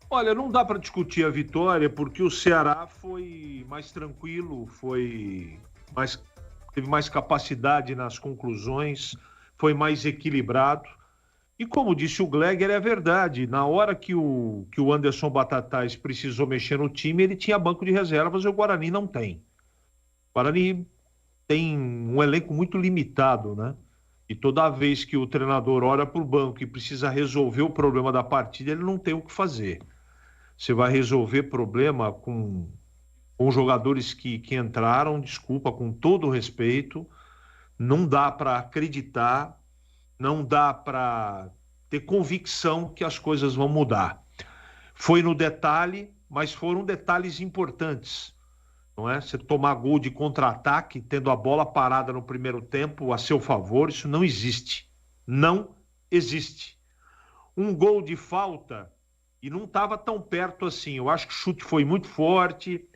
Olha, não dá para discutir a vitória porque o Ceará foi mais tranquilo, mais, teve mais capacidade nas conclusões, foi mais equilibrado. E como disse o Gleger, é verdade. Na hora que o Anderson Batatais precisou mexer no time, ele tinha banco de reservas e o Guarani não tem. O Guarani tem um elenco muito limitado, né? E toda vez que o treinador olha para o banco e precisa resolver o problema da partida, ele não tem o que fazer. Você vai resolver problema com jogadores que entraram, desculpa, com todo o respeito, não dá para acreditar, não dá para ter convicção que as coisas vão mudar. Foi no detalhe, mas foram detalhes importantes, não é? Você tomar gol de contra-ataque, tendo a bola parada no primeiro tempo a seu favor, isso não existe. Não existe. Um gol de falta e não estava tão perto assim. Eu acho que o chute foi muito forte,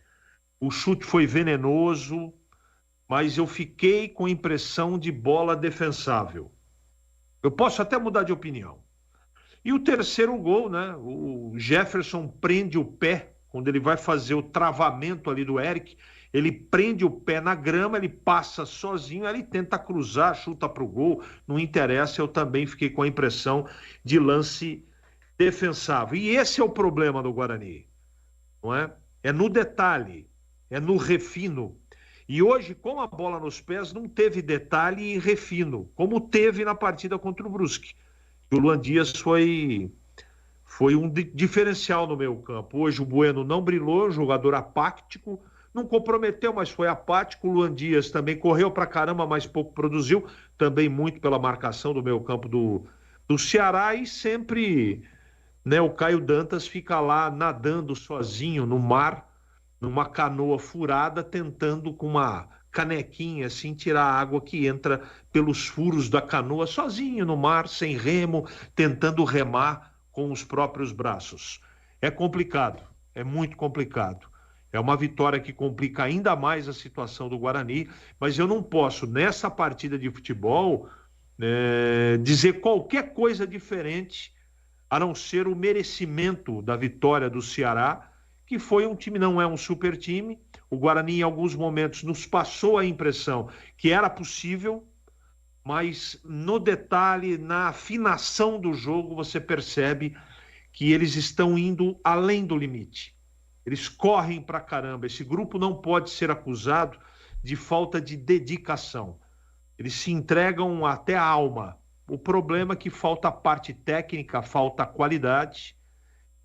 o chute foi venenoso, mas eu fiquei com a impressão de bola defensável. Eu posso até mudar de opinião. E o terceiro gol, né? O Jefferson prende o pé quando ele vai fazer o travamento ali do Eric. Ele prende o pé na grama, ele passa sozinho, ele tenta cruzar, chuta para o gol. Não interessa, eu também fiquei com a impressão de lance defensável. E esse é o problema do Guarani, não é? É no detalhe, é no refino. E hoje, com a bola nos pés, não teve detalhe e refino, como teve na partida contra o Brusque. O Luan Dias foi um diferencial no meio campo. Hoje o Bueno não brilhou, jogador apático, não comprometeu, mas foi apático. O Luan Dias também correu pra caramba, mas pouco produziu, também muito pela marcação do meio campo do Ceará e sempre, né, o Caio Dantas fica lá nadando sozinho no mar, numa canoa furada, tentando com uma canequinha assim tirar a água que entra pelos furos da canoa, sozinho no mar, sem remo, tentando remar com os próprios braços. É complicado, é muito complicado. É uma vitória que complica ainda mais a situação do Guarani, mas eu não posso, nessa partida de futebol, dizer qualquer coisa diferente a não ser o merecimento da vitória do Ceará, que foi um time, não é um super time. O Guarani, em alguns momentos, nos passou a impressão que era possível, mas no detalhe, na afinação do jogo, você percebe que eles estão indo além do limite. Eles correm pra caramba. Esse grupo não pode ser acusado de falta de dedicação. Eles se entregam até a alma. O problema é que falta a parte técnica, falta a qualidade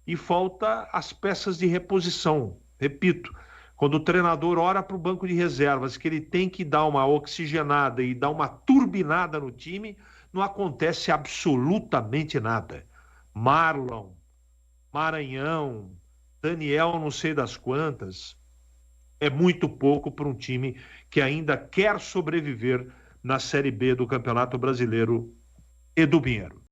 e falta as peças de reposição. Repito, quando o treinador ora para o banco de reservas que ele tem que dar uma oxigenada e dar uma turbinada no time, não acontece absolutamente nada. Marlon, Maranhão, Daniel, não sei das quantas, é muito pouco para um time que ainda quer sobreviver na Série B do Campeonato Brasileiro e do Pinheiro.